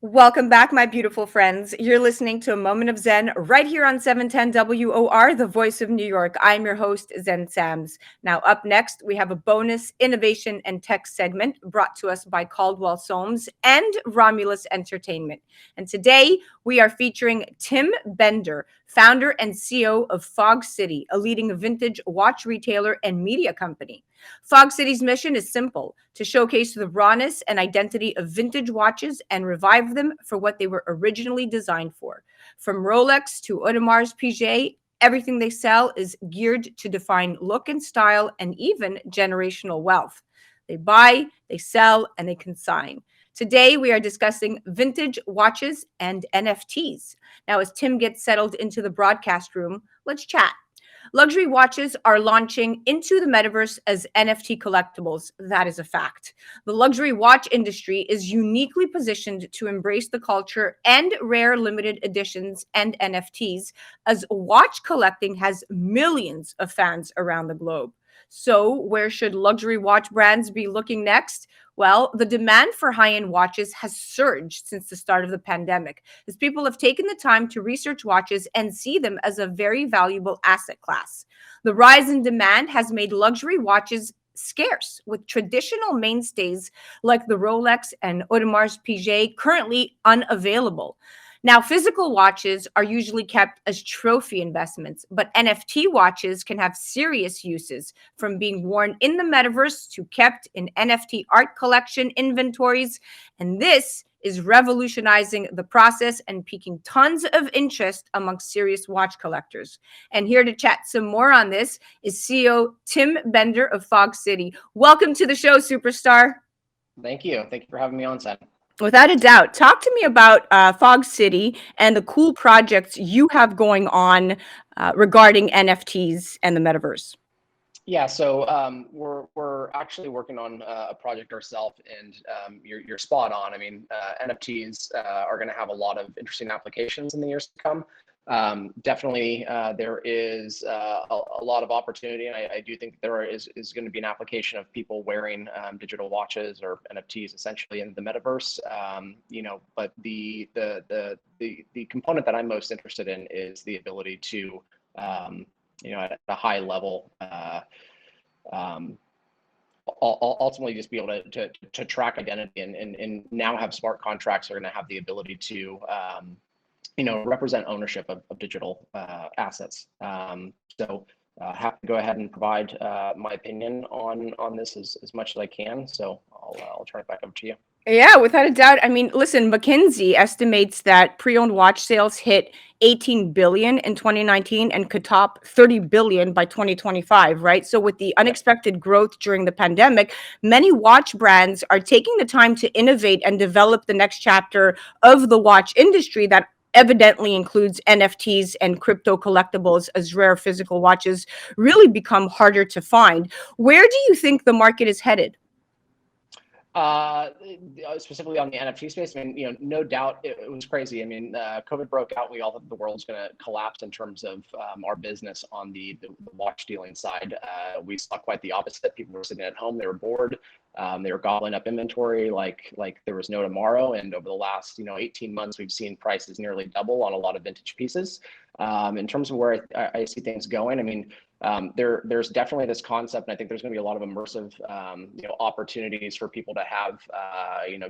Welcome back, my beautiful friends. You're listening to A Moment of Zen right here on 710 WOR, the voice of New York. I'm your host, Zen Sams. Now, up next, we have a bonus innovation and tech segment brought to us by Caldwell Soames and Romulus Entertainment. And today, we are featuring Tim Bender, founder and CEO of Fog City, a leading vintage watch retailer and media company. Fog City's mission is simple: to showcase the rawness and identity of vintage watches and revive them for what they were originally designed for. From Rolex to Audemars Piguet, everything they sell is geared to define look and style and even generational wealth. They buy, they sell, and they consign. Today, we are discussing vintage watches and NFTs. Now, as Tim gets settled into the broadcast room, let's chat. Luxury watches are launching into the metaverse as NFT collectibles. That is a fact. The luxury watch industry is uniquely positioned to embrace the culture and rare limited editions and NFTs, as watch collecting has millions of fans around the globe. So, where should luxury watch brands be looking next? Well, the demand for high end watches has surged since the start of the pandemic, as people have taken the time to research watches and see them as a very valuable asset class. The rise in demand has made luxury watches scarce, with traditional mainstays like the Rolex and Audemars Piguet currently unavailable. Now, physical watches are usually kept as trophy investments, but NFT watches can have serious uses, from being worn in the metaverse to kept in NFT art collection inventories. And this is revolutionizing the process and piquing tons of interest amongst serious watch collectors. And here to chat some more on this is CEO Tim Bender of Fog City. Welcome to the show, superstar. Thank you. Thank you for having me on, Sam. Without a doubt. Talk to me about Fog City and the cool projects you have going on regarding NFTs and the metaverse. Yeah, so we're actually working on a project ourselves, and you're spot on. I mean, NFTs are going to have a lot of interesting applications in the years to come. Definitely, there is a lot of opportunity, and I do think there is going to be an application of people wearing digital watches or NFTs essentially in the metaverse. But the component that I'm most interested in is the ability to at a high level, um, ultimately just be able to track identity and now have smart contracts are going to have the ability to represent ownership of digital assets. Happy to go ahead and provide my opinion on this as much as I can. So I'll turn it back over to you. Yeah, without a doubt. I mean, listen, McKinsey estimates that pre-owned watch sales hit 18 billion in 2019 and could top 30 billion by 2025, right? So with the Yeah. unexpected growth during the pandemic, many watch brands are taking the time to innovate and develop the next chapter of the watch industry that evidently includes NFTs and crypto collectibles, as rare physical watches really become harder to find. Where do you think the market is headed? Uh, Specifically on the NFT space, I mean, no doubt it was crazy. I mean, COVID broke out. We all thought the world's going to collapse in terms of our business on the watch dealing side. We saw quite the opposite. People were sitting at home. They were bored. They were gobbling up inventory like there was no tomorrow. And over the last 18 months, we've seen prices nearly double on a lot of vintage pieces. In terms of where I see things going, I mean, there's definitely this concept, and I think there's going to be a lot of immersive, opportunities for people to have,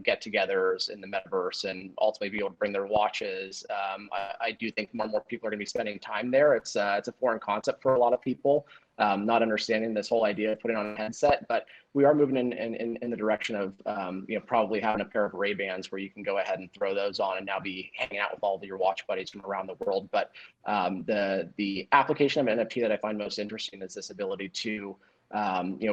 get-togethers in the metaverse and ultimately be able to bring their watches. I do think more and more people are going to be spending time there. It's a foreign concept for a lot of people, not understanding this whole idea of putting on a headset, but we are moving in the direction of, probably having a pair of Ray-Bans where you can go ahead and throw those on and now be hanging out with all of your watch buddies from around the world. But the application of NFT that I find most interesting is this ability to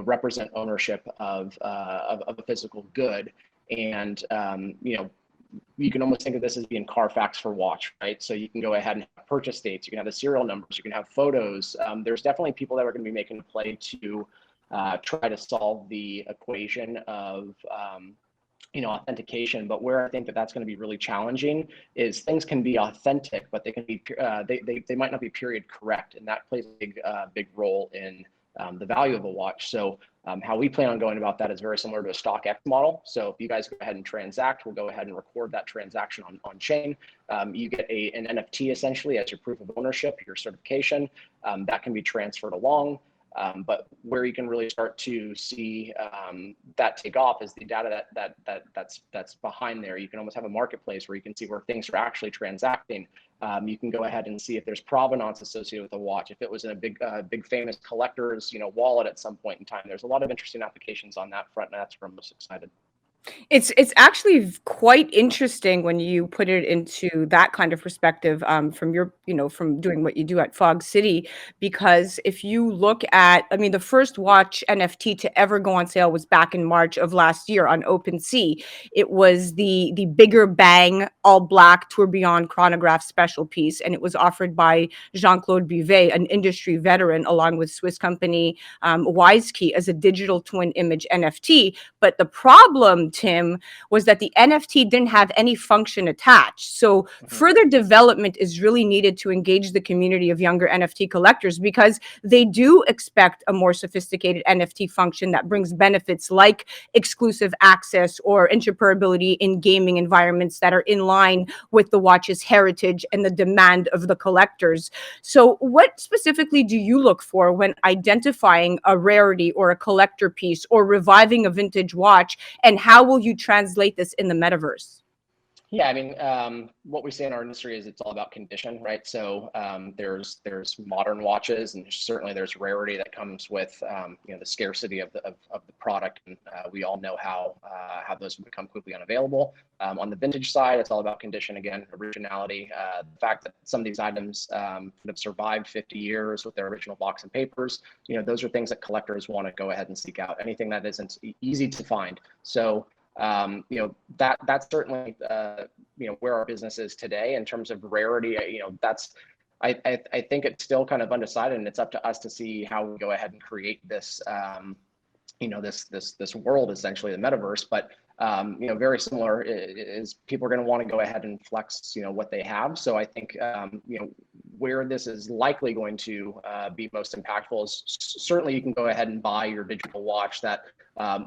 represent ownership of a physical good, and you can almost think of this as being Carfax for watch, right? So you can go ahead and have purchase dates, you can have the serial numbers, you can have photos. There's definitely people that are going to be making a play to try to solve the equation of authentication. But where I think that that's going to be really challenging is things can be authentic, but they can be they might not be period correct, and that plays a big role in the value of a watch. So how we plan on going about that is very similar to a StockX model. So if you guys go ahead and transact, we'll go ahead and record that transaction on chain. You get an NFT essentially as your proof of ownership, your certification. That can be transferred along. But where you can really start to see that take off is the data that's behind there. You can almost have a marketplace where you can see where things are actually transacting. You can go ahead and see if there's provenance associated with a watch. If it was in a big famous collector's wallet at some point in time. There's a lot of interesting applications on that front, and that's where I'm most excited. It's actually quite interesting when you put it into that kind of perspective, from your, from doing what you do at Fog City, because if you look at, I mean, the first watch NFT to ever go on sale was back in March of last year on OpenSea. It was the Bigger Bang all black Tourbillon chronograph special piece, and it was offered by Jean-Claude Bivet, an industry veteran, along with Swiss company WiseKey, as a digital twin image NFT. But the problem, Tim, was that the NFT didn't have any function attached. So further development is really needed to engage the community of younger NFT collectors, because they do expect a more sophisticated NFT function that brings benefits like exclusive access or interoperability in gaming environments that are in line with the watch's heritage and the demand of the collectors. So what specifically do you look for when identifying a rarity or a collector piece or reviving a vintage watch, and how will you translate this in the metaverse? Yeah, I mean, what we say in our industry is it's all about condition, right? So there's modern watches, and certainly there's rarity that comes with the scarcity of the product, and we all know how those become quickly unavailable. On the vintage side, it's all about condition again, originality, the fact that some of these items have survived 50 years with their original box and papers. Those are things that collectors want to go ahead and seek out. Anything that isn't easy to find. So that's certainly where our business is today in terms of rarity. That's I think it's still kind of undecided, and it's up to us to see how we go ahead and create this this world, essentially the metaverse. But very similar is people are going to want to go ahead and flex what they have. So I think where this is likely going to be most impactful is certainly you can go ahead and buy your digital watch that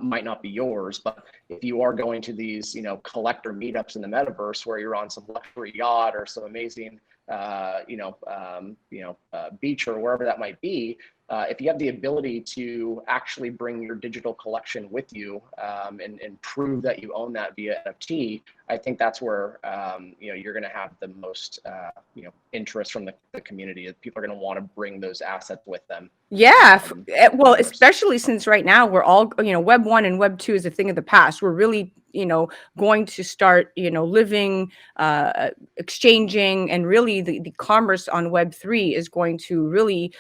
might not be yours, but if you are going to these collector meetups in the metaverse where you're on some luxury yacht or some amazing beach or wherever that might be, if you have the ability to actually bring your digital collection with you and prove that you own that via NFT, I think that's where you're going to have the most interest from the community. People are going to want to bring those assets with them. Yeah, well, especially since right now we're all, Web 1 and Web 2 is a thing of the past. We're really, going to start, living, exchanging, and really the commerce on Web 3 is going to really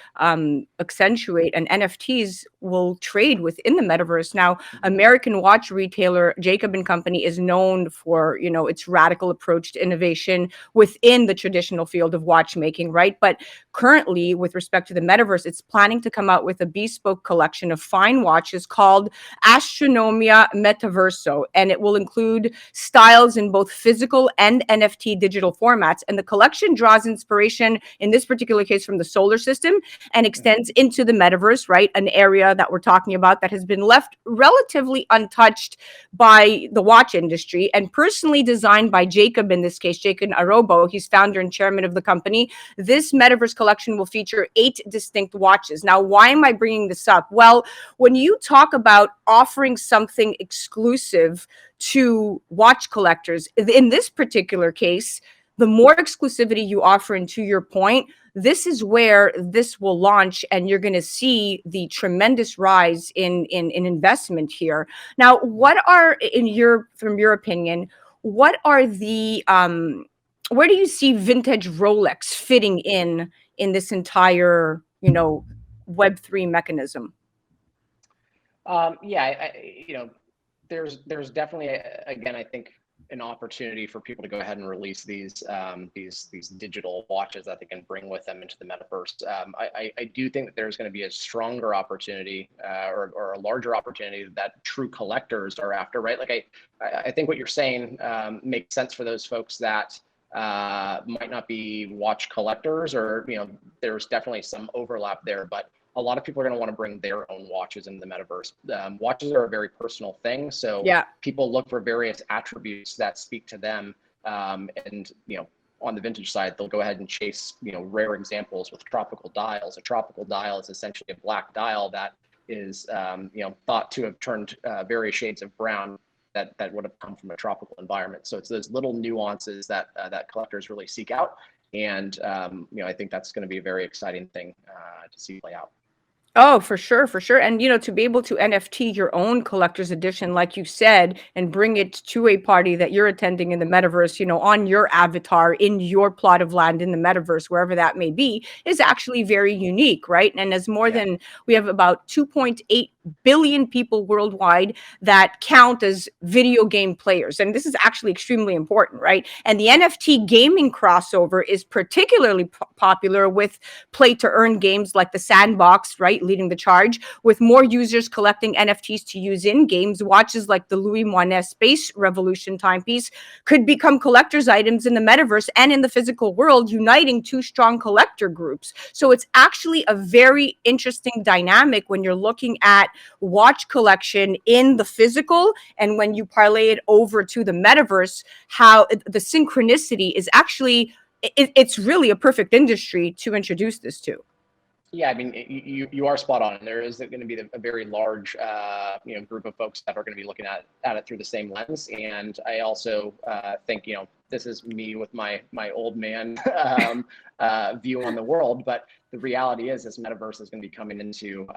accentuate, and NFTs will trade within the metaverse. Now, American watch retailer Jacob and Company is known for, its radical approach to innovation within the traditional field of watchmaking, right? But currently, with respect to the metaverse, it's planning to come out with a bespoke collection of fine watches called Astronomia Metaverso, and it will include styles in both physical and NFT digital formats. And the collection draws inspiration, in this particular case, from the solar system and extends into the metaverse, right? An area that we're talking about that has been left relatively untouched by the watch industry, and personally designed by Jacob, in this case, Jacob Arobo. He's founder and chairman of the company. This metaverse collection will feature 8 distinct watches. Now, why am I bringing this up? Well, when you talk about offering something exclusive to watch collectors, in this particular case, the more exclusivity you offer, and to your point, this is where this will launch, and you're going to see the tremendous rise in investment here. Now, what are, from your opinion, what are the where do you see vintage Rolex fitting in this entire, Web3 mechanism? There's definitely again, I think, an opportunity for people to go ahead and release these digital watches that they can bring with them into the metaverse. I do think that there's going to be a stronger opportunity or a larger opportunity that true collectors are after, right? Like I think what you're saying makes sense for those folks that might not be watch collectors, or there's definitely some overlap there, but a lot of people are going to want to bring their own watches into the metaverse. Watches are a very personal thing, so Yeah. people look for various attributes that speak to them. And on the vintage side, they'll go ahead and chase rare examples with tropical dials. A tropical dial is essentially a black dial that is thought to have turned various shades of brown that would have come from a tropical environment. So it's those little nuances that that collectors really seek out. And I think that's going to be a very exciting thing to see play out. Oh, for sure, for sure. And, to be able to NFT your own collector's edition, like you said, and bring it to a party that you're attending in the metaverse, on your avatar, in your plot of land in the metaverse, wherever that may be, is actually very unique, right? And as we have about 2.8 billion people worldwide that count as video game players. And this is actually extremely important, right? And the NFT gaming crossover is particularly popular with play to earn games like the Sandbox, right? Leading the charge, with more users collecting NFTs to use in games. Watches like the Louis Moinet Space Revolution timepiece could become collector's items in the metaverse and in the physical world, uniting two strong collector groups. So it's actually a very interesting dynamic when you're looking at watch collection in the physical, and when you parlay it over to the metaverse, how the synchronicity is actually, it's really a perfect industry to introduce this to. Yeah, I mean, you are spot on. There is going to be a very large group of folks that are going to be looking at it through the same lens. And I also think this is me with my old man view on the world, but the reality is this metaverse is going to be coming into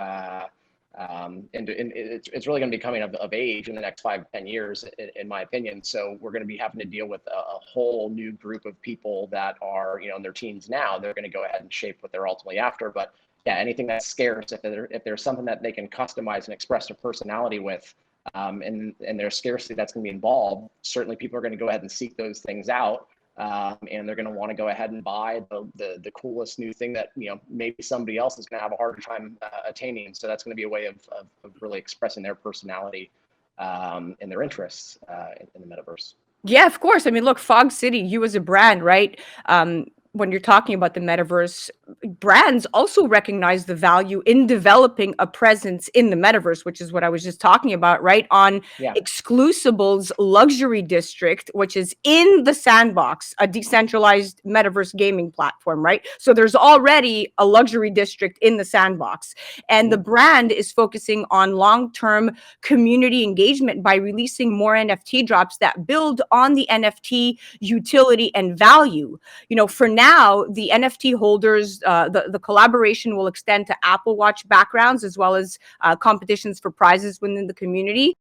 it's really going to be coming of age in the next 5 to 10 years, in my opinion. So we're going to be having to deal with a whole new group of people that are in their teens now. They're going to go ahead and shape what they're ultimately after. But yeah, anything that's scarce, if there's something that they can customize and express their personality with, and there's scarcity that's going to be involved, certainly people are going to go ahead and seek those things out. And they're going to want to go ahead and buy the coolest new thing that maybe somebody else is going to have a harder time attaining. So that's going to be a way of really expressing their personality and their interests in the metaverse. Yeah, of course. I mean, look, Fog City, you as a brand, right? When you're talking about the metaverse, brands also recognize the value in developing a presence in the metaverse, which is what I was just talking about, right? On Exclusible's luxury district, which is in the Sandbox, a decentralized metaverse gaming platform, right? So there's already a luxury district in the Sandbox. And the brand is focusing on long-term community engagement by releasing more NFT drops that build on the NFT utility and value. For now, the NFT holders, the collaboration will extend to Apple Watch backgrounds, as well as competitions for prizes within the community.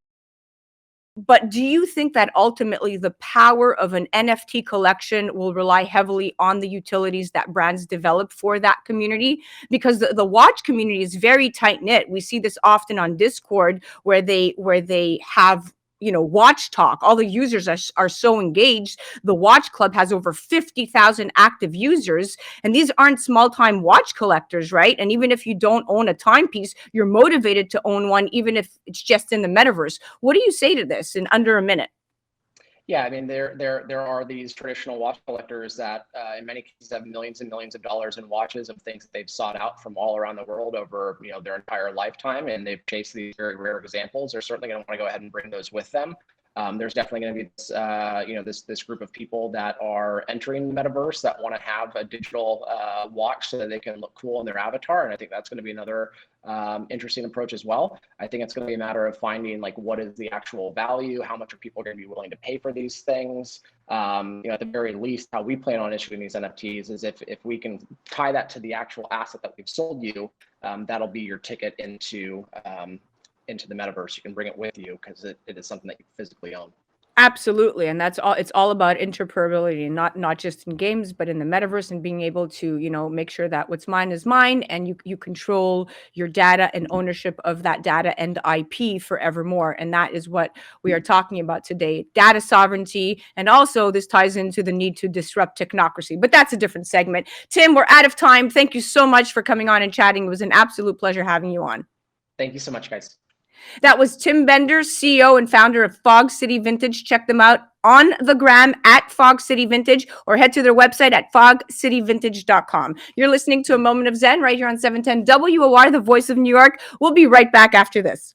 But do you think that ultimately the power of an NFT collection will rely heavily on the utilities that brands develop for that community? Because the watch community is very tight knit. We see this often on Discord, where they have watch talk. All the users are so engaged. The watch club has over 50,000 active users, and these aren't small-time watch collectors, right? And even if you don't own a timepiece, you're motivated to own one, even if it's just in the metaverse. What do you say to this in under a minute? Yeah, I mean, there are these traditional watch collectors that in many cases have millions and millions of dollars in watches of things that they've sought out from all around the world over their entire lifetime, and they've chased these very rare examples. They're certainly going to want to go ahead and bring those with them. There's definitely going to be this group of people that are entering the metaverse that want to have a digital watch so that they can look cool in their avatar, and I think that's going to be another interesting approach as well. I think it's going to be a matter of finding what is the actual value, how much are people going to be willing to pay for these things. At the very least, how we plan on issuing these NFTs is if we can tie that to the actual asset that we've sold you, that'll be your ticket into the metaverse. You can bring it with you because it is something that you physically own. Absolutely. And that's all. It's all about interoperability, not just in games, but in the metaverse, and being able to, make sure that what's mine is mine, and you control your data and ownership of that data and IP forevermore. And that is what we are talking about today: data sovereignty. And also this ties into the need to disrupt technocracy, but that's a different segment. Tim, we're out of time. Thank you so much for coming on and chatting. It was an absolute pleasure having you on. Thank you so much, guys. That was Tim Bender, CEO and founder of Fog City Vintage. Check them out on the gram at Fog City Vintage, or head to their website at fogcityvintage.com. You're listening to A Moment of Zen right here on 710 WOR, the voice of New York. We'll be right back after this.